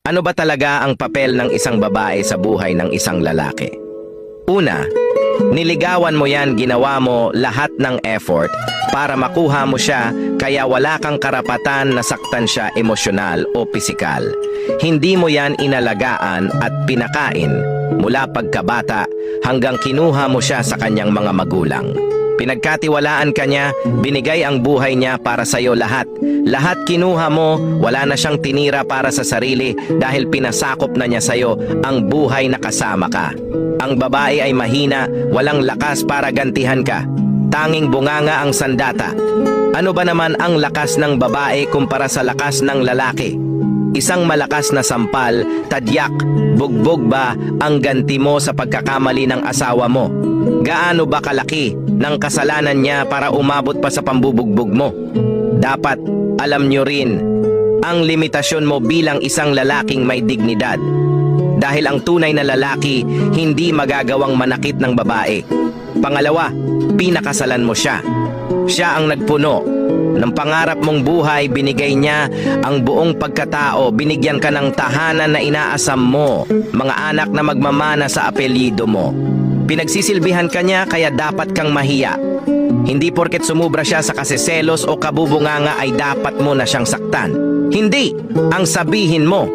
Ano ba talaga ang papel ng isang babae sa buhay ng isang lalaki? Una, niligawan mo yan, ginawa mo lahat ng effort para makuha mo siya, kaya wala kang karapatan na saktan siya emosyonal o pisikal. Hindi mo yan inalagaan at pinakain mula pagkabata hanggang kinuha mo siya sa kanyang mga magulang. Pinagkatiwalaan ka niya, binigay ang buhay niya para sa iyo lahat. Lahat kinuha mo, wala na siyang tinira para sa sarili dahil pinasakop na niya sa iyo ang buhay na kasama ka. Ang babae ay mahina, walang lakas para gantihan ka. Tanging bunganga ang sandata. Ano ba naman ang lakas ng babae kumpara sa lakas ng lalaki? Isang malakas na sampal, tadyak, bugbog ba ang ganti mo sa pagkakamali ng asawa mo? Gaano ba kalaki ng kasalanan niya para umabot pa sa pambubugbog mo? Dapat alam nyo rin ang limitasyon mo bilang isang lalaking may dignidad. Dahil ang tunay na lalaki hindi magagawang manakit ng babae. Pangalawa, pinakasalan mo siya. Siya ang nagpuno ng pangarap mong buhay, binigay niya ang buong pagkatao, binigyan ka ng tahanan na inaasam mo, mga anak na magmamana sa apelyido mo. Pinagsisilbihan ka niya kaya dapat kang mahiya. Hindi porket sumubra siya sa kasiselos o kabubunganga ay dapat mo na siyang saktan. Hindi! Ang sabihin mo,